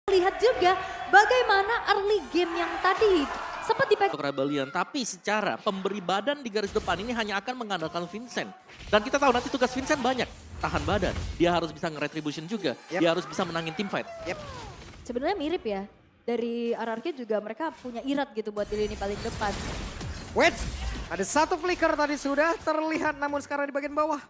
Lihat juga bagaimana early game yang tadi sempat dipegang. Untuk Rebellion, tapi secara pemberi badan di garis depan ini hanya akan mengandalkan Vincent. Dan kita tahu nanti tugas Vincent banyak, tahan badan. Dia harus bisa nge-retribution juga, dia harus bisa menangin team fight. Sebenarnya mirip ya, dari RRQ juga mereka punya irat gitu buat di lini paling depan. Wait, ada satu flicker tadi sudah terlihat namun sekarang di bagian bawah.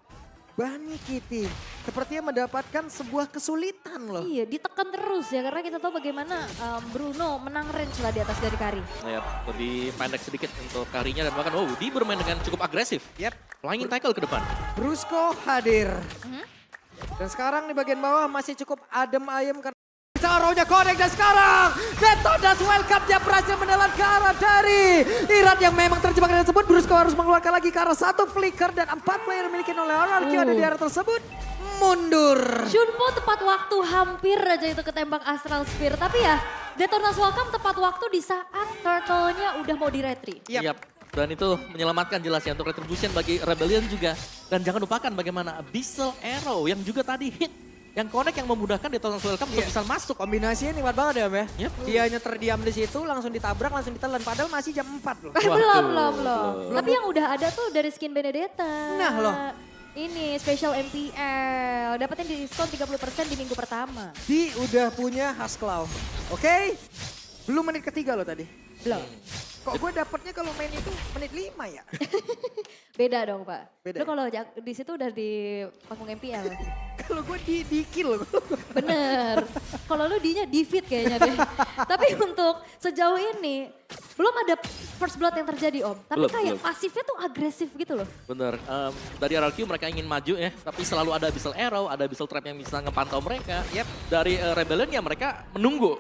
Bunny Kitty sepertinya mendapatkan sebuah kesulitan loh. Iya, ditekan terus ya karena kita tahu bagaimana Bruno menang range lah di atas dari Kari. Ya, lebih pendek sedikit untuk Karinya dan bahkan dia bermain dengan cukup agresif. Flying tackle ke depan. Brusco hadir. Dan sekarang di bagian bawah masih cukup adem ayem karena Saronya connect dan sekarang Detonas welcome dia berhasil menelan ke arah dari Irat yang memang terjebak dengan tersebut. Brusco harus mengeluarkan lagi ke arah satu flicker dan 4 player dimiliki oleh RRQ ada di arah tersebut. Mundur. Shunpo tepat waktu hampir aja itu ketembak Astral Spear. Tapi ya Detonas welcome tepat waktu di saat turtle-nya udah mau di-retry. Yap. Dan itu menyelamatkan jelas ya untuk retribution bagi Rebellion juga. Dan jangan lupakan bagaimana Abyssal Arrow yang juga tadi hit. Yang connect yang memudahkan Detonas welcome untuk bisa masuk. Kombinasinya nikmat banget ya, Mbak. Yep. Dia hanya terdiam di situ, langsung ditabrak, langsung ditelan. Padahal masih jam 4 loh. Belum. Tapi yang udah ada tuh dari skin Benedetta. Nah loh. Ini special MPL, dapetin diskon 30% di minggu pertama. Di udah punya Hasklaw. Oke? Belum menit ketiga loh tadi. Belum. Kok gue dapetnya kalau main itu menit 5 ya? Beda dong Pak. Beda Lu ya? kalau di situ udah di panggung MPL. Kalau gue di kill. Bener. Kalau lu dinya defeat kayaknya deh. Tapi untuk sejauh ini belum ada first blood yang terjadi Om. Tapi kayak pasifnya tuh agresif gitu loh. Bener, dari RRQ mereka ingin maju ya, tapi selalu ada Abyssal Arrow, ada Abyssal Trap yang bisa ngepantau mereka. Dari Rebellion ya mereka menunggu.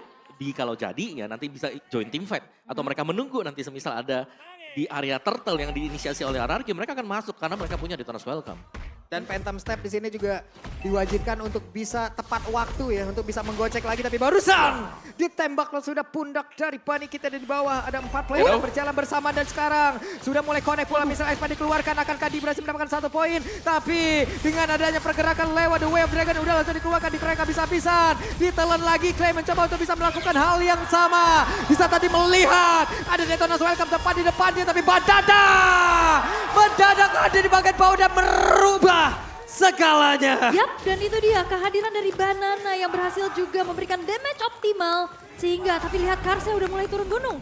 Kalau jadi ya nanti bisa join team fight. Atau mereka menunggu nanti semisal ada di area turtle yang diinisiasi oleh RRQ, mereka akan masuk karena mereka punya Detonas welcome. Dan Phantom Step di sini juga diwajibkan untuk bisa tepat waktu ya, untuk bisa menggocek lagi. Tapi barusan ditembak lo sudah pundak dari Bunny kita di bawah. Ada 4 player yang berjalan bersama dan sekarang sudah mulai connect pula. Misalnya Espa dikeluarkan, akankah Di berhasil mendapatkan 1 poin. Tapi dengan adanya pergerakan lewat The Way of Dragon udah langsung dikeluarkan di mereka bisa-bisan. Ditelan lagi, Clay mencoba untuk bisa melakukan hal yang sama. Bisa tadi melihat ada Detonas welcome tepat di depannya, tapi mendadak ada di bagian bawah dan merubah segalanya. Yap, dan itu dia kehadiran dari Banana yang berhasil juga memberikan damage optimal. Sehingga, tapi lihat Karsnya udah mulai turun gunung.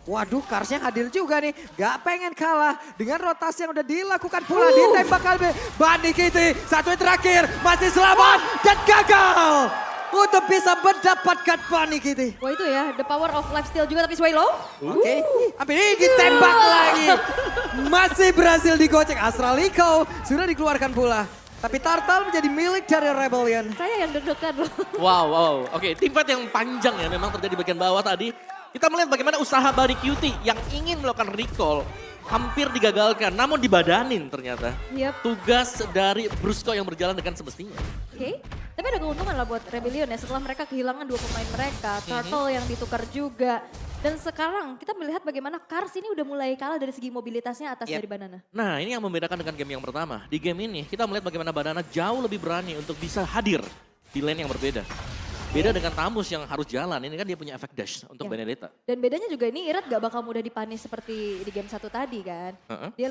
Waduh, Karsnya hadir juga nih. Gak pengen kalah dengan rotasi yang udah dilakukan pula. Ditembak kali Bunny Kitty. Satu yang terakhir, masih selamat dan gagal. Untuk bisa mendapatkan Bunny Kitty. Wah itu ya, the power of lifesteal juga tapi Sway low. Oke, ambil ini ditembak lagi. Masih berhasil digocek. Astraliko sudah dikeluarkan pula. Tapi Turtle menjadi milik dari Rebellion. Saya yang deg-degan loh. Wow. Oke, team fight yang panjang ya memang terjadi di bagian bawah tadi. Kita melihat bagaimana usaha Bunny Cutie yang ingin melakukan recall hampir digagalkan, namun dibadanin ternyata. Tugas dari Brusco yang berjalan dengan semestinya. Oke, tapi ada keuntungan lah buat Rebellion ya setelah mereka kehilangan 2 pemain mereka. Turtle yang ditukar juga. Dan sekarang kita melihat bagaimana Kars ini udah mulai kalah dari segi mobilitasnya atas dari Banana. Nah ini yang membedakan dengan game yang pertama. Di game ini kita melihat bagaimana Banana jauh lebih berani untuk bisa hadir di lane yang berbeda. Beda dengan Tamus yang harus jalan, ini kan dia punya efek dash untuk Benedetta. Dan bedanya juga ini Irat gak bakal mudah dipanis seperti di game 1 tadi kan. Dia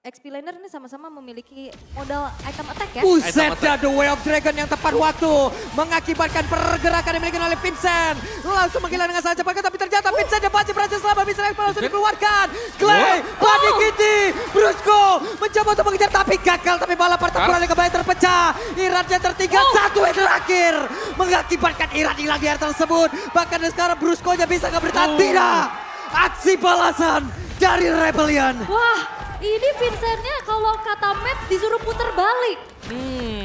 XP laner ini sama-sama memiliki modal item attack ya. Buset dah, The Way of Dragon yang tepat waktu. Mengakibatkan pergerakan yang dimiliki oleh Vincent. Langsung menghilang dengan sangat cepat, tapi ternyata Vincent dapat berhasil selamat. Vincent langsung dikeluarkan. Clay, Bunny Kitty, Brusco mencoba untuk mengejar tapi gagal. Tapi malah pertempuran yang kembali terpecah. Irat yang tertinggal, satu yang terakhir. Mengakibatkan Irat hilang di area tersebut. Bahkan sekarang Brusco nya bisa nggak bertahan. Tidak. Aksi balasan dari Rebellion. Wah. Ini Vincentnya kalau kata map disuruh putar balik.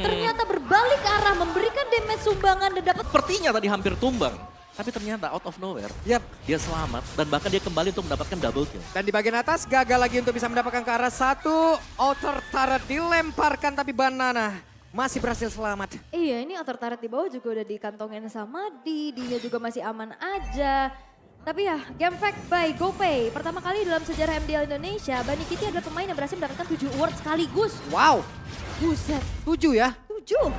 Ternyata berbalik arah memberikan damage sumbangan dan dapat. Sepertinya tadi hampir tumbang. Tapi ternyata out of nowhere, dia selamat dan bahkan dia kembali untuk mendapatkan double kill. Dan di bagian atas gagal lagi untuk bisa mendapatkan ke arah satu. Outer turret dilemparkan tapi Banana masih berhasil selamat. Iya ini outer turret di bawah juga udah dikantongin sama dia juga masih aman aja. Tapi ya, game fact by GoPay. Pertama kali dalam sejarah MDL Indonesia, Bunny Kitty adalah pemain yang berhasil mendapatkan 7 award sekaligus. Wow, Buset, 7 ya? 7.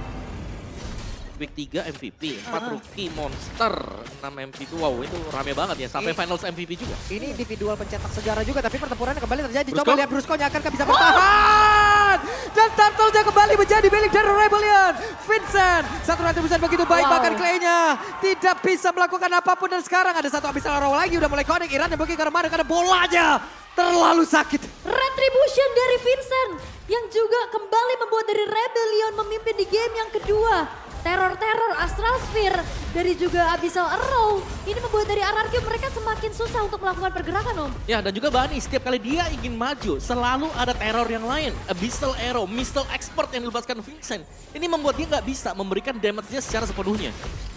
Week 3 MVP, 4 rookie monster, 6 MVP. Wow, itu rame banget ya. Sampai finals MVP juga. Ini individual pencetak sejarah juga, tapi pertempurannya kembali terjadi. Brusco? Coba lihat Brusco-nya akankah bisa bertahan. Dan Turtle-nya kembali menjadi milik dari Rebellion. Vincent, satu rantai besar begitu baik, Wow. bahkan Clay-nya tidak bisa melakukan apapun. Dan sekarang ada satu Abyssal Arrow lagi, udah mulai connect. Iran yang pergi ke kemana karena bolanya terlalu sakit. Retribution dari Vincent yang juga kembali membuat dari Rebellion memimpin di game yang kedua. Teror-teror Astral Sphere dari juga Abyssal Arrow. Ini membuat dari RRQ mereka semakin susah untuk melakukan pergerakan, Om. Ya, dan juga Bani, setiap kali dia ingin maju, selalu ada teror yang lain. Abyssal Arrow, Missile Expert yang dilepaskan Vincent. Ini membuat dia nggak bisa memberikan damage-nya secara sepenuhnya.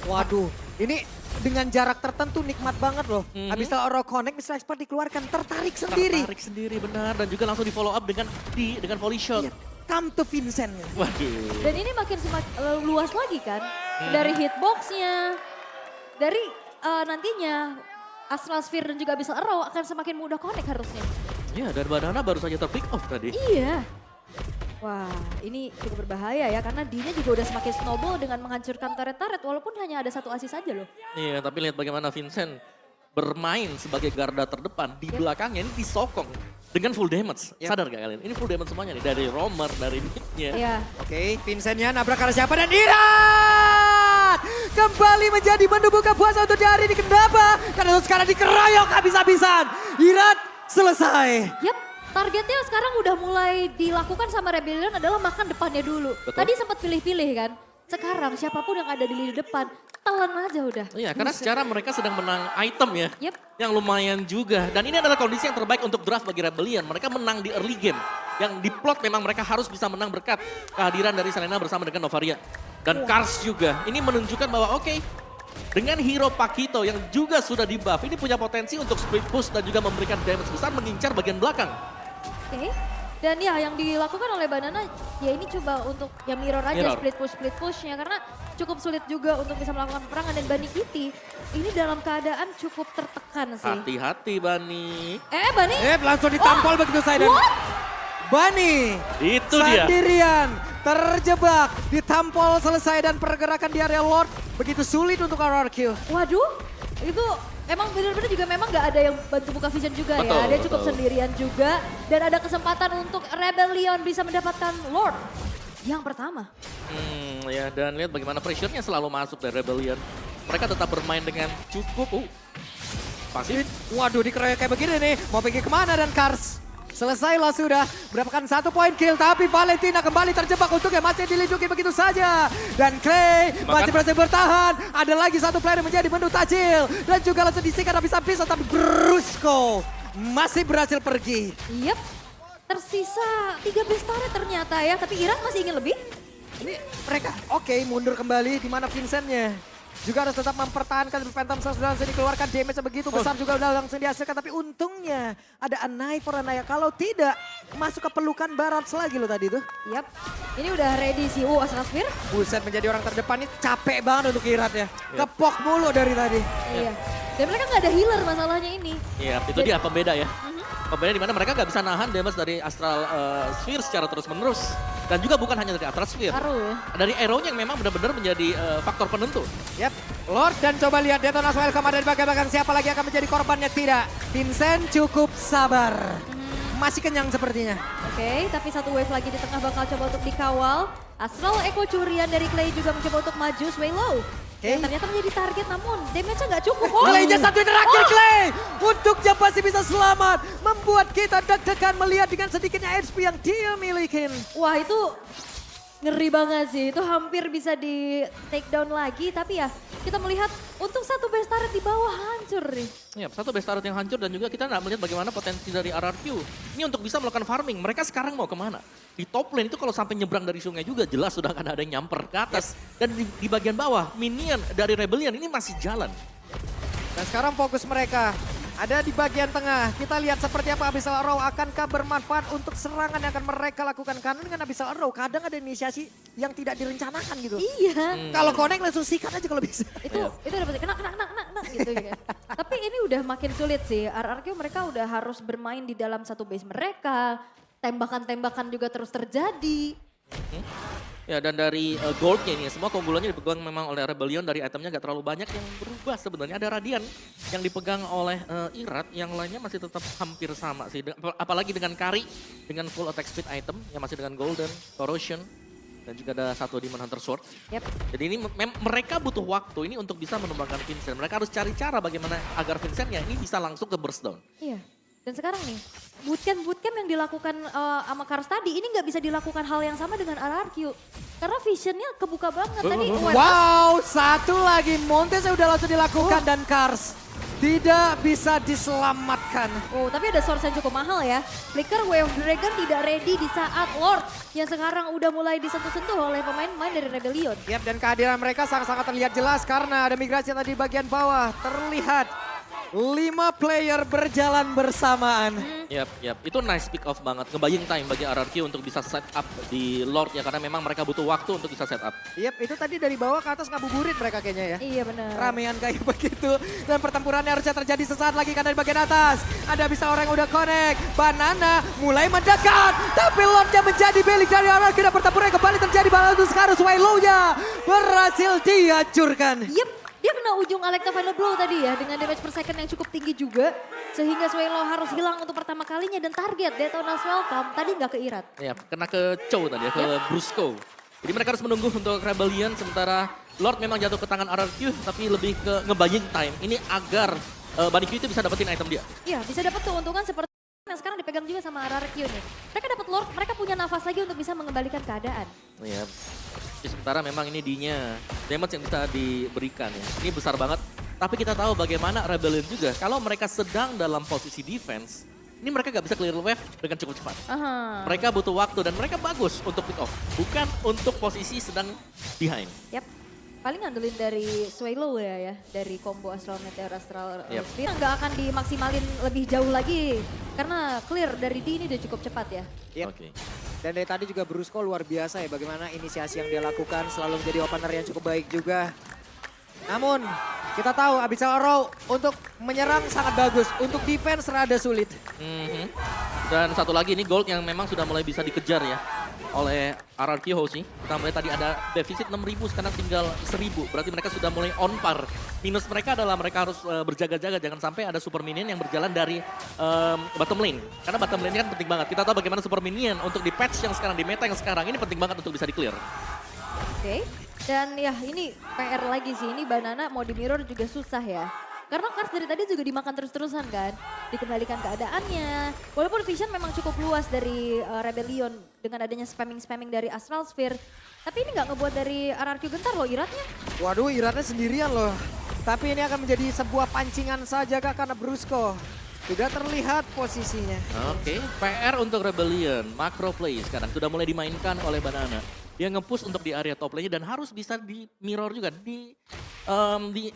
Waduh, ini dengan jarak tertentu nikmat banget loh. Abyssal Arrow connect, Mr. Expert dikeluarkan, tertarik sendiri. Tertarik sendiri, benar. Dan juga langsung di follow up dengan volley shot. Iya, come to Vincent. Waduh. Dan ini makin luas lagi kan. Dari hitboxnya, dari nantinya Astral Sphere dan juga Abyssal Arrow akan semakin mudah connect harusnya. Ya, dan Banana baru saja ter-pick off tadi. Iya. Wah, ini cukup berbahaya ya karena D-nya juga udah semakin snowball dengan menghancurkan turret-turret walaupun hanya ada satu asis saja loh. Iya, tapi lihat bagaimana Vincent bermain sebagai garda terdepan. Di belakangnya ini disokong dengan full damage. Sadar gak kalian? Ini full damage semuanya nih. Dari roamer, dari mid-nya. Iya. Oke, Vincentnya nabrak arah siapa dan Irat kembali menjadi menu buka puasa untuk hari ini. Kenapa? Karena sekarang dikeroyok habis-habisan. Irat selesai. Yap, targetnya sekarang udah mulai dilakukan sama Rebellion adalah makan depannya dulu. Betul. Tadi sempat pilih-pilih kan. Sekarang siapapun yang ada di lini depan, telan aja udah. Iya, karena secara mereka sedang menang item ya. Yep. Yang lumayan juga. Dan ini adalah kondisi yang terbaik untuk draft bagi Rebellion. Mereka menang di early game. Yang di plot memang mereka harus bisa menang berkat kehadiran dari Selena bersama dengan Novaria. Dan Kars juga. Ini menunjukkan bahwa oke, dengan hero Pakito yang juga sudah di buff, ini punya potensi untuk split push dan juga memberikan damage besar mengincar bagian belakang. Oke. Dan ya yang dilakukan oleh Banana ya ini coba untuk ya mirror aja Mirror. split pushnya karena cukup sulit juga untuk bisa melakukan peperangan dan Bani Kitty ini dalam keadaan cukup tertekan sih. Hati-hati Bani. Bani? Langsung ditampol begitu saya dan What? Bani. Itu dia. Sendirian, terjebak, ditampol selesai dan pergerakan di area Lord begitu sulit untuk RRQ. Waduh, itu emang benar-benar juga memang nggak ada yang bantu buka vision juga Betul, ya. Dia cukup betul. sendirian juga dan ada kesempatan untuk Rebellion bisa mendapatkan Lord yang pertama. Ya, dan lihat bagaimana pressure-nya selalu masuk dari Rebellion. Mereka tetap bermain dengan cukup pasif. Waduh, dikeroyok kayak begini nih. Mau pergi kemana dan Kars? Selesailah sudah, mendapatkan 1 poin kill. Tapi Valentina kembali terjebak untuknya masih dilindungi begitu saja. Dan Clay masih berhasil bertahan. Ada lagi satu player yang menjadi menu tajil. Dan juga langsung disikat habis-habisan. Tapi Brusco masih berhasil pergi. Yep, tersisa 3 base turret ternyata ya. Tapi Iran masih ingin lebih. Ini mereka oke mundur kembali di mana Vincentnya. Juga harus tetap mempertahankan Phantom Source sudah langsung dikeluarkan damage begitu besar juga udah langsung dihasilkan. Tapi untungnya ada Anai for Anaya. Kalau tidak masuk ke pelukan barat lagi loh tadi tuh. Yap, ini udah ready sih. Astral Sphere. Buset menjadi orang terdepan ini capek banget untuk Irat ya. Kepok mulu dari tadi. Iya. Dan mereka nggak ada healer masalahnya ini. Iya, itu dia pembeda ya. Pembeda di mana mereka nggak bisa nahan damage dari Astral Sphere secara terus-menerus. Dan juga bukan hanya dari Astral Sphere. Taruh ya. Dari arrow-nya yang memang benar-benar menjadi faktor penentu. Yap, Lord dan coba lihat Detonas welcome ada di bagian siapa lagi akan menjadi korbannya tidak. Vincent cukup sabar. Masih kenyang sepertinya. Oke, tapi satu wave lagi di tengah bakal coba untuk dikawal. Astral Echo curian dari Clay juga mencoba untuk maju sway low. Yang ternyata menjadi target namun damage-nya nggak cukup. Clay-nya satu yang terakhir Clay. Untuknya pasti bisa selamat. Membuat kita deg-degan melihat dengan sedikitnya HP yang dia milikin. Wah itu ngeri banget sih. Itu hampir bisa di take down lagi. Tapi ya kita melihat untuk satu base turret di bawah hancur nih. Ya, satu base turret yang hancur dan juga kita nggak melihat bagaimana potensi dari RRQ. Ini untuk bisa melakukan farming. Mereka sekarang mau kemana? Di top lane itu kalau sampai nyebrang dari sungai juga jelas sudah akan ada yang nyamper ke atas. Dan di bagian bawah, minion dari Rebellion ini masih jalan. Dan sekarang fokus mereka ada di bagian tengah. Kita lihat seperti apa Abyssal Arrow akankah bermanfaat untuk serangan yang akan mereka lakukan. Karena dengan Abyssal Arrow kadang ada inisiasi yang tidak direncanakan gitu. Iya. Kalau connect langsung sikat aja kalau bisa. Itu dapat kena gitu ya. Tapi ini udah makin sulit sih. RRQ mereka udah harus bermain di dalam satu base mereka. Tembakan-tembakan juga terus terjadi. Ya dan dari goldnya ini semua keunggulannya dipegang memang oleh Rebellion, dari itemnya gak terlalu banyak yang berubah sebenarnya. Ada Radiant yang dipegang oleh Irat, yang lainnya masih tetap hampir sama sih. Apalagi dengan Kari dengan full attack speed item yang masih dengan Golden, Corrosion, dan juga ada satu Demon Hunter Sword. Yep. Jadi ini mereka butuh waktu ini untuk bisa menumbangkan Vincent. Mereka harus cari cara bagaimana agar Vincent ya ini bisa langsung ke burst down. Iya. Dan sekarang nih, bootcamp yang dilakukan sama Kars tadi, ini nggak bisa dilakukan hal yang sama dengan RRQ. Karena visionnya kebuka banget. Tadi Wow, satu lagi Montes udah langsung dilakukan dan Kars tidak bisa diselamatkan. Oh, tapi ada source yang cukup mahal ya. Flicker Wave Dragon tidak ready di saat Lord yang sekarang udah mulai disentuh-sentuh oleh pemain-pemain dari Rebellion. Yap, dan kehadiran mereka sangat-sangat terlihat jelas karena ada migrasi tadi di bagian bawah. Terlihat 5 player berjalan bersamaan. Yap. Itu nice pick off banget. Ngebaying time bagi RRQ untuk bisa set up di Lord ya. Karena memang mereka butuh waktu untuk bisa set up. Yap, itu tadi dari bawah ke atas ngabuburit mereka kayaknya ya. Iya benar. Ramean kayak begitu. Dan pertempurannya harusnya terjadi sesaat lagi karena di bagian atas. Ada bisa orang yang udah connect. Banana mulai mendekat. Tapi Lordnya menjadi belik dari RRQ. Dan pertempuran kembali terjadi. Balantus Karus Wailow-nya berhasil dihancurkan. Yep. Dia kena ujung Alekta Final Blow tadi ya, dengan damage per second yang cukup tinggi juga. Sehingga Swelo harus hilang untuk pertama kalinya dan target Detona's Welcome tadi nggak ke Irat. Ya, kena ke Chow tadi ya, ke Brusco. Jadi mereka harus menunggu untuk Rebellion, sementara Lord memang jatuh ke tangan RRQ, tapi lebih ke ngebaying time. Ini agar Bunny Q itu bisa dapetin item dia. Iya, bisa dapat keuntungan seperti yang sekarang dipegang juga sama RRQ nih. Mereka dapat Lord, mereka punya nafas lagi untuk bisa mengembalikan keadaan. Iya. Sementara memang ini D-nya, damage yang bisa diberikan ya. Ini besar banget. Tapi kita tahu bagaimana Rebellion juga. Kalau mereka sedang dalam posisi defense, ini mereka gak bisa clear wave dengan cukup cepat. Mereka butuh waktu dan mereka bagus untuk pick off. Bukan untuk posisi sedang behind. Yap. Paling ngandelin dari Swallow ya, dari combo Astral Meteor, Astral Spear. Nggak akan dimaksimalin lebih jauh lagi. Karena clear dari D ini udah cukup cepat ya. Yep. Oke. Dan dari tadi juga Brusco luar biasa ya bagaimana inisiasi yang dia lakukan selalu menjadi opener yang cukup baik juga. Namun kita tahu Abyssal Arrow untuk menyerang sangat bagus, untuk defense rada sulit. Dan satu lagi ini gold yang memang sudah mulai bisa dikejar ya oleh RRQ Hoshi. Kita mulai tadi ada defisit 6.000, sekarang tinggal 1.000. Berarti mereka sudah mulai on par. Minus mereka adalah mereka harus berjaga-jaga. Jangan sampai ada super minion yang berjalan dari bottom lane. Karena bottom lane kan penting banget. Kita tahu bagaimana super minion untuk di patch yang sekarang, di meta yang sekarang. Ini penting banget untuk bisa di-clear. Oke. Dan ya ini PR lagi sih. Ini Banana mau di mirror juga susah ya. Karena Kars dari tadi juga dimakan terus-terusan kan. Dikembalikan keadaannya. Walaupun vision memang cukup luas dari Rebellion dengan adanya spamming-spamming dari Astral Sphere. Tapi ini nggak ngebuat dari RRQ gentar loh Iratnya. Waduh, Iratnya sendirian loh. Tapi ini akan menjadi sebuah pancingan saja kak karena Brusco sudah terlihat posisinya. Oke, PR untuk Rebellion. Macro play sekarang sudah mulai dimainkan oleh Banana. Dia nge-push untuk di area top lane-nya dan harus bisa di mirror juga,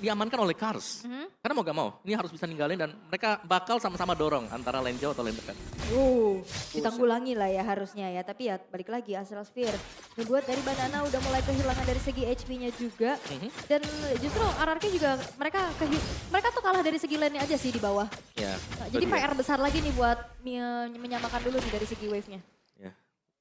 diamankan oleh Kars. Karena mau gak mau, ini harus bisa ninggalin dan mereka bakal sama-sama dorong antara lane jauh atau lane dekat. Ditanggulangi lah ya harusnya ya. Tapi ya balik lagi Astral Sphere. Dibuat dari Banana udah mulai kehilangan dari segi HP-nya juga. Dan justru RRQ juga mereka tuh kalah dari segi lane-nya aja sih di bawah. Ya, Jadi PR besar lagi nih buat menyamakan dulu nih dari segi wave-nya. Ya.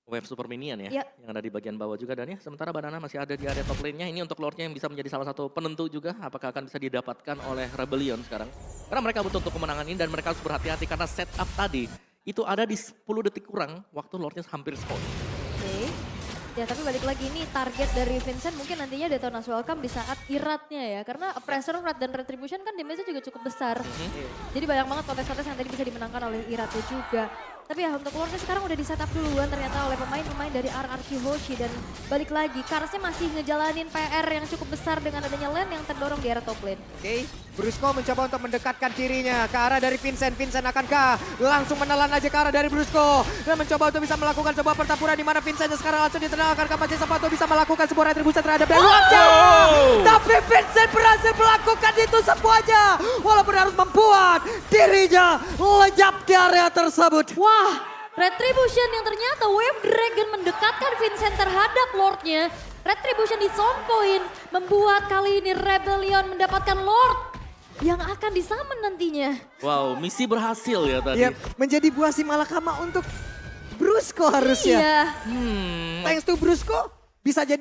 Wave super minion ya, Iya. yang ada di bagian bawah juga dan ya sementara Banana masih ada di area top lane-nya. Ini untuk Lord-nya yang bisa menjadi salah satu penentu juga apakah akan bisa didapatkan oleh Rebellion sekarang. Karena mereka butuh untuk kemenangan ini dan mereka harus berhati-hati karena setup tadi itu ada di 10 detik kurang waktu Lord-nya hampir spawn. Oke. Ya tapi balik lagi nih target dari Vincent mungkin nantinya Detona's Welcome di saat Iratnya ya. Karena Pressure Rod dan Retribution kan damage-nya juga cukup besar. Jadi banyak banget kontes-kontes yang tadi bisa dimenangkan oleh Iratnya juga. Tapi ya untuk Lordnya sekarang udah di setup duluan ternyata oleh pemain-pemain dari RRQ Hoshi. Dan balik lagi Karsnya masih ngejalanin PR yang cukup besar dengan adanya lane yang terdorong di area top lane. Oke, Brusco mencoba untuk mendekatkan dirinya ke arah dari Vincent. Vincent akankah langsung menelan aja ke arah dari Brusco. Dan mencoba untuk bisa melakukan sebuah pertempuran di mana Vincent sekarang langsung ditenang. Akankah masih sempat untuk bisa melakukan sebuah retribusi terhadap dari Lordnya. Tapi Vincent berhasil melakukan itu semuanya. Walaupun harus membuat dirinya lenyap di area tersebut. Wah, Retribution yang ternyata Wave Dragon mendekatkan Vincent terhadap Lordnya. Retribution di zone point membuat kali ini Rebellion mendapatkan Lord yang akan disummon nantinya. Wow, misi berhasil ya tadi. Yep, menjadi buah si malakama untuk Brusco harusnya. Iya. Thanks to Brusco, bisa jadi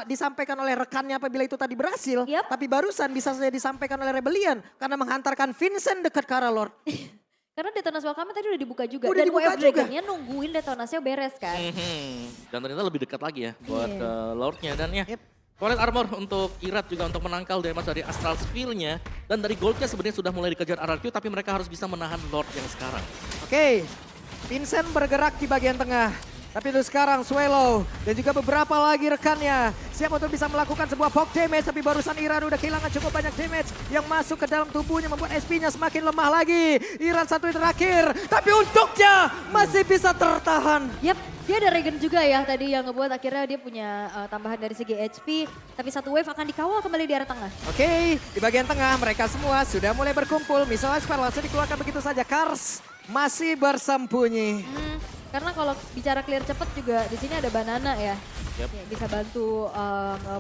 disampaikan oleh rekannya apabila itu tadi berhasil. Yap. Tapi barusan bisa saja disampaikan oleh Rebellion karena menghantarkan Vincent dekat ke arah Lord. Karena Detonas Welcome tadi udah dibuka juga. Udah Dan dibuka WF juga. Dragonnya nungguin Detonasnya beres kan. Dan ternyata lebih dekat lagi ya buat Iya. ke Lordnya. Dan ya, Yep. Turret Armor untuk Irat juga untuk menangkal damage dari Astral Sphere-nya. Dan dari Goldnya sebenarnya sudah mulai dikejar RRQ, tapi mereka harus bisa menahan Lord yang sekarang. Oke, Vincent bergerak di bagian tengah. Tapi untuk sekarang Swallow dan juga beberapa lagi rekannya siap untuk bisa melakukan sebuah poke damage. Tapi barusan Iran udah kehilangan cukup banyak damage yang masuk ke dalam tubuhnya membuat SP-nya semakin lemah lagi. Iran satu yang terakhir, tapi untuknya masih bisa tertahan. Yap, dia ada regen juga ya tadi yang ngebuat akhirnya dia punya tambahan dari segi HP. Tapi satu wave akan dikawal kembali di arah tengah. Oke, di bagian tengah mereka semua sudah mulai berkumpul. Misalnya Spell langsung dikeluarkan begitu saja. Kars masih bersembunyi. Karena kalau bicara clear cepet juga di sini ada Banana ya. Yep. Ya, bisa bantu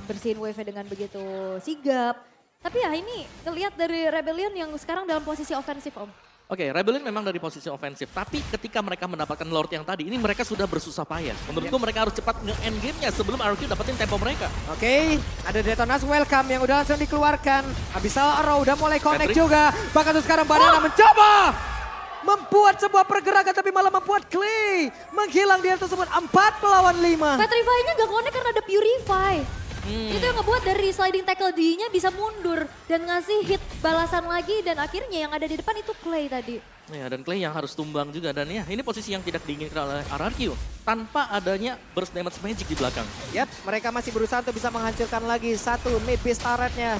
bersihin wave dengan begitu sigap. Tapi ya ini ngelihat dari Rebellion yang sekarang dalam posisi ofensif Om. Oke, Rebellion memang dari posisi ofensif, tapi ketika mereka mendapatkan Lord yang tadi, ini mereka sudah bersusah payah. Menurutku mereka harus cepat nge-end game-nya sebelum RRQ dapetin tempo mereka. Oke, ada Detonas Welcome yang udah langsung dikeluarkan. Abyssal Arrow udah mulai connect Patrick. juga. Bahkan tuh sekarang Banana mencoba membuat sebuah pergerakan tapi malah membuat Clay menghilang di atas tersebut 4 melawan 5. Petrify-nya gak connect karena ada Purify. Itu yang ngebuat dari sliding tackle D-nya bisa mundur dan ngasih hit balasan lagi dan akhirnya yang ada di depan itu Clay tadi. Ya, dan Clay yang harus tumbang juga. Dan ya, ini posisi yang tidak diinginkan oleh RRQ. Tanpa adanya burst damage magic di belakang. Yap, mereka masih berusaha untuk bisa menghancurkan lagi satu mid base turretnya.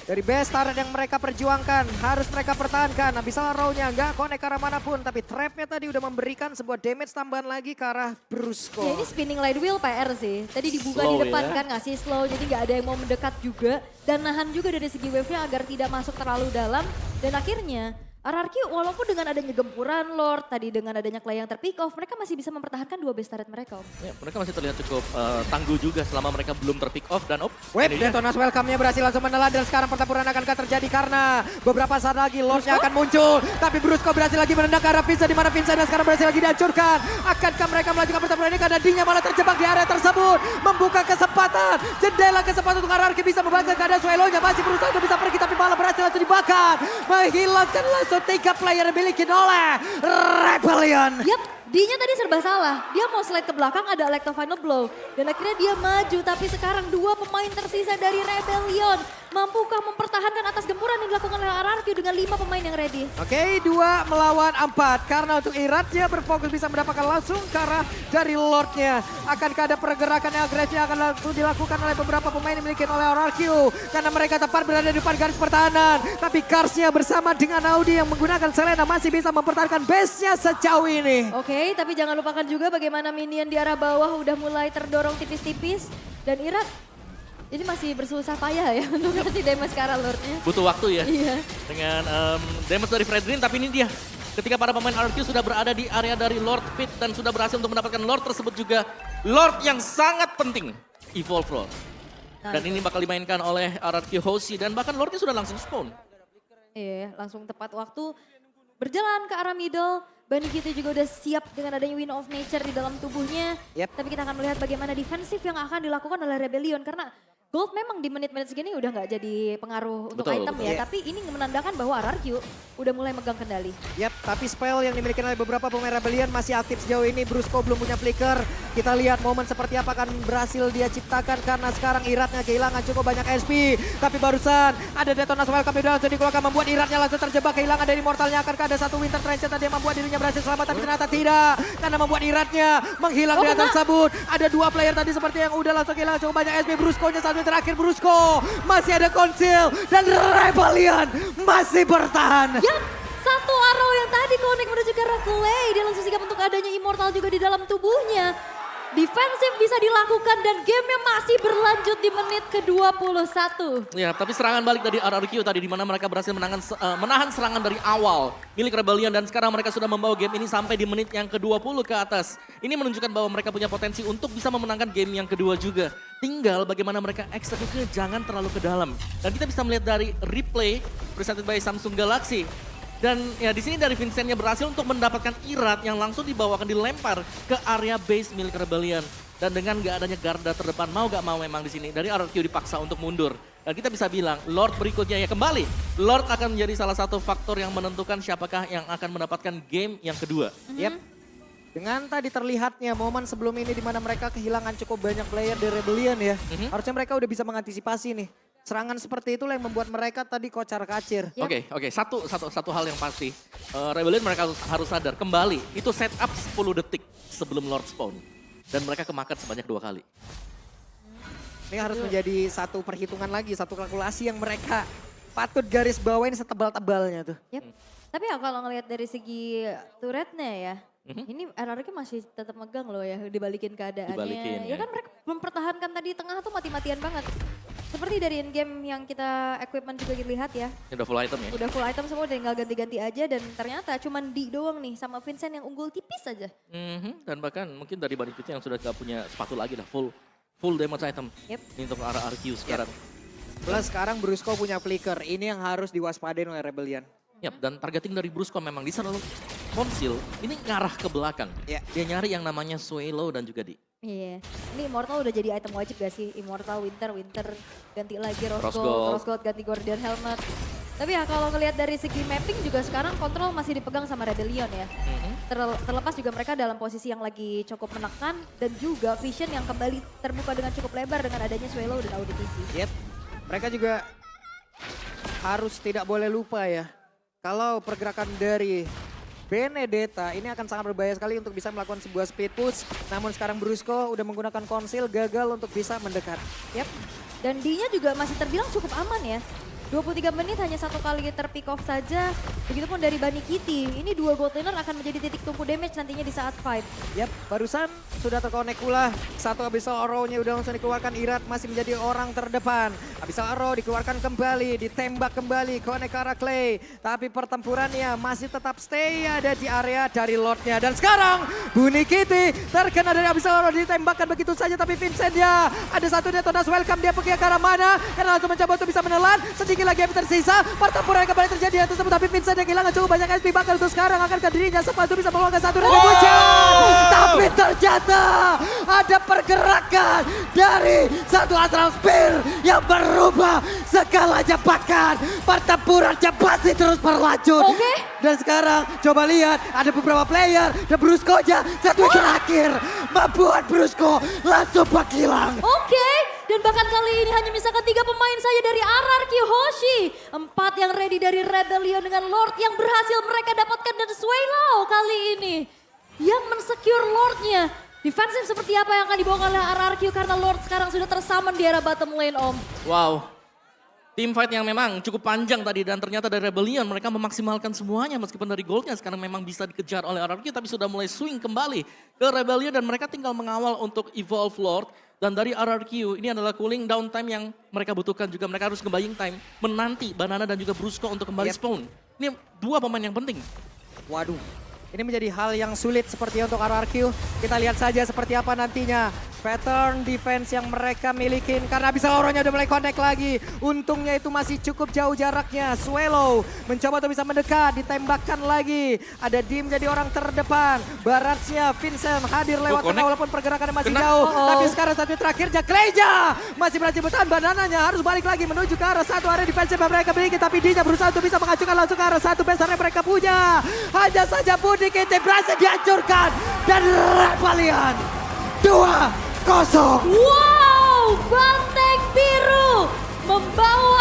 Dari base turret yang mereka perjuangkan, harus mereka pertahankan. Abyssal Arrow-nya nggak connect ke arah manapun, tapi trap-nya tadi udah memberikan sebuah damage tambahan lagi ke arah Brusco. Ya ini spinning light wheel PR sih. Tadi dibuka Slow di depan ya. kan ngasih slow jadi nggak ada yang mau mendekat juga. Dan nahan juga dari segi wave-nya agar tidak masuk terlalu dalam. Dan akhirnya RRQ walaupun dengan adanya gempuran Lord, tadi dengan adanya Clay yang terpick off, mereka masih bisa mempertahankan dua base turret mereka Om. Ya, mereka masih terlihat cukup tangguh juga selama mereka belum terpick off. Dan Web ini dia. Detonas Welcome-nya berhasil langsung menelan dan sekarang pertempuran akan terjadi karena beberapa saat lagi Lord-nya akan muncul. Tapi Brusco berhasil lagi menendang ke arah Vincent di mana Vincent yang sekarang berhasil lagi dihancurkan. Akankah mereka melanjutkan pertempuran ini karena D-nya malah terjebak di area tersebut. Membuka kesempatan, jendela kesempatan untuk RRQ bisa membaca keadaan Swallow-nya masih berusaha untuk bisa pergi tapi malah berhasil langsung dibakar. Menghilangkan langsung 3 player dimiliki oleh Rebellion. Yap, D-nya tadi serba salah. Dia mau slide ke belakang ada Electro Final Blow. Dan akhirnya dia maju tapi sekarang dua pemain tersisa dari Rebellion. Mampukah mempertahankan atas gempuran yang dilakukan oleh RRQ dengan 5 pemain yang ready? Oke, 2 melawan 4. Karena untuk Iratnya berfokus bisa mendapatkan langsung ke arah dari Lordnya. Akankah ada pergerakan yang agresif yang akan langsung dilakukan oleh beberapa pemain yang dimiliki oleh RRQ. Karena mereka tepat berada di depan garis pertahanan. Tapi Karsnya bersama dengan Audi yang menggunakan Selena masih bisa mempertahankan base-nya sejauh ini. Oke, tapi jangan lupakan juga bagaimana minion di arah bawah udah mulai terdorong tipis-tipis. Dan Irat ini masih bersusah payah ya untuk ngasih damage ke arah Lordnya. butuh waktu ya. Iya. Dengan damage dari Fredrin, tapi ini dia. Ketika para pemain RRQ sudah berada di area dari Lord Pit dan sudah berhasil untuk mendapatkan Lord tersebut juga. Lord yang sangat penting, Evolve Lord. Dan ini bakal dimainkan oleh RRQ Hoshi dan bahkan Lordnya sudah langsung spawn. Iya, langsung tepat waktu berjalan ke arah middle. Bunny kita juga udah siap dengan adanya Wind of Nature di dalam tubuhnya. Yep. Tapi kita akan melihat bagaimana defensif yang akan dilakukan oleh Rebellion. Karena Gold memang di menit-menit segini udah nggak jadi pengaruh untuk Betul, item betul. ya. Iya. Tapi ini menandakan bahwa RRQ udah mulai megang kendali. Yap, tapi spell yang dimiliki oleh beberapa pemain Rebellion masih aktif sejauh ini. Brusco belum punya flicker. Kita lihat momen seperti apa akan berhasil dia ciptakan karena sekarang Iratnya kehilangan cukup banyak SP. Tapi barusan ada Detonas Welcome yang langsung dikeluarkan membuat Iratnya langsung terjebak kehilangan dari mortalnya. Akankah ada satu Winter Trench tadi yang membuat dirinya berhasil selamat tapi ternyata tidak. Karena membuat Iratnya menghilang di atas tersebut. Ada 2 player tadi seperti yang udah langsung kehilangan cukup banyak SP. Brusco-nya satu yang terakhir Brusco. Masih ada Conceal dan Rebellion masih bertahan. Yap, satu arrow yang tadi connect menuju ke arah Clay. Dia langsung sigap untuk adanya Immortal juga di dalam tubuhnya. Defensif bisa dilakukan dan gamenya masih berlanjut di menit ke-21. Ya, tapi serangan balik dari RRQ tadi di mana mereka berhasil menahan serangan dari awal milik Rebellion dan sekarang mereka sudah membawa game ini sampai di menit yang ke-20 ke atas. Ini menunjukkan bahwa mereka punya potensi untuk bisa memenangkan game yang kedua juga. Tinggal bagaimana mereka eksekusinya jangan terlalu ke dalam. Dan kita bisa melihat dari replay presented by Samsung Galaxy. Dan ya di sini dari Vincentnya berhasil untuk mendapatkan Irat yang langsung dibawakan dilempar ke area base milik Rebellion. Dan dengan gak adanya garda terdepan, mau gak mau memang di sini dari RRQ dipaksa untuk mundur. Dan kita bisa bilang, Lord berikutnya ya kembali. Lord akan menjadi salah satu faktor yang menentukan siapakah yang akan mendapatkan game yang kedua. Yep. Dengan tadi terlihatnya momen sebelum ini di mana mereka kehilangan cukup banyak player dari Rebellion ya. Harusnya mereka udah bisa mengantisipasi nih. Serangan seperti itulah yang membuat mereka tadi kocar-kacir. Yep. Oke. Satu hal yang pasti. Rebellion mereka harus sadar, kembali itu setup 10 detik sebelum Lord spawn. Dan mereka kemakan sebanyak 2 kali. Ini harus menjadi satu perhitungan lagi, satu kalkulasi yang mereka patut garis bawain setebal-tebalnya tuh. Yep. Tapi ya kalau ngelihat dari segi turretnya ya, ini RRQ masih tetap megang loh ya dibalikin keadaannya. Dibalikin, Ya ya. kan mereka mempertahankan tadi tengah tuh mati-matian banget. Seperti dari in-game yang kita equipment juga lihat ya. Ini udah full item ya. Udah full item semua tinggal ganti-ganti aja dan ternyata cuman di doang nih sama Vincent yang unggul tipis aja. Dan bahkan mungkin dari Banikutnya yang sudah gak punya sepatu lagi lah, full damage item. Yep. Ini untuk RRQ sekarang. Plus sekarang Brusco punya flicker, ini yang harus diwaspadain oleh Rebellion. Yap, dan targeting dari Brusco memang di sana Konsil ini ngarah ke belakang. Ya. Dia nyari yang namanya Swallow dan juga di Iya, ini Immortal udah jadi item wajib gak sih? Immortal, Winter, ganti lagi Rose Rose Gold. Gold, ganti Guardian Helmet. Tapi ya kalau ngelihat dari segi mapping juga sekarang kontrol masih dipegang sama Rebellion ya. Terlepas juga mereka dalam posisi yang lagi cukup menekan dan juga vision yang kembali terbuka dengan cukup lebar dengan adanya Swallow dan AudiTV. Yep. Mereka juga harus tidak boleh lupa ya. Kalau pergerakan dari Benedetta ini akan sangat berbahaya sekali untuk bisa melakukan sebuah speed push. Namun sekarang Brusco udah menggunakan konsil gagal untuk bisa mendekat. Yep. Dan D-nya juga masih terbilang cukup aman ya. 23 menit hanya satu kali terpick off saja. Begitupun dari Bunny Kitty. Ini 2 gold laner akan menjadi titik tumpu damage nantinya di saat fight. Yap, barusan sudah terkonek pula. Satu Abyssal Arrow-nya udah langsung dikeluarkan. Irat masih menjadi orang terdepan. Abyssal Arrow dikeluarkan kembali, ditembak kembali, konek ke arah Clay. Tapi pertempurannya masih tetap stay ada di area dari Lord-nya. Dan sekarang Bunny Kitty terkena dari Abyssal Arrow, ditembakkan begitu saja. Tapi Vincent ya, ada satu detonas welcome, dia pergi ke arah mana? Karena langsung mencoba untuk bisa menelan. Sedikit lagi yang tersisa, pertempuran yang kembali terjadi yang tersebut. Tapi Vincent yang kehilangan cukup banyak SP, bahkan untuk sekarang akan ke dirinya sepatu bisa meluangkan satu dari hujan. Tapi ternyata ada pergerakan dari satu Astral Spear yang berubah skalanya, bahkan pertempurannya masih terus berlanjut. Oke. Dan sekarang coba lihat ada beberapa player dan Brusco-nya satu yang terakhir membuat Brusco langsung menghilang. Oke, dan bahkan kali ini hanya misalkan 3 pemain saja dari RRQ Hoshi. 4 yang ready dari Rebellion dengan Lord yang berhasil mereka dapatkan dan Swallow kali ini. Yang mensecure Lordnya. Defensif seperti apa yang akan dibawa oleh RRQ karena Lord sekarang sudah tersummon di area bottom lane Om. Wow. Team fight yang memang cukup panjang tadi dan ternyata dari Rebellion mereka memaksimalkan semuanya meskipun dari goldnya sekarang memang bisa dikejar oleh RRQ tapi sudah mulai swing kembali ke Rebellion dan mereka tinggal mengawal untuk evolve Lord. Dan dari RRQ ini adalah cooling down time yang mereka butuhkan juga. Mereka harus nge-buying time menanti Banana dan juga Brusco untuk kembali spawn. Ini 2 pemain yang penting. Waduh, ini menjadi hal yang sulit seperti untuk RRQ. Kita lihat saja seperti apa nantinya pattern defense yang mereka milikin. Karena bisa Oronya udah mulai connect lagi. Untungnya itu masih cukup jauh jaraknya. Swallow mencoba untuk bisa mendekat, ditembakkan lagi. Ada Dim jadi orang terdepan. Baratnya Vincent hadir lewat tengah walaupun pergerakannya masih jauh. Tapi sekarang satu terakhirnya Kleja masih berhasil bertahan. Banananya harus balik lagi menuju ke arah satu area defensive yang mereka miliki. Tapi Dinya berusaha untuk bisa mengacukan langsung ke arah satu besar yang mereka punya. Hanya saja Bunny Kitty berhasil dihancurkan. Dan Rebellion 2-0. Wow, Banteng Biru membawa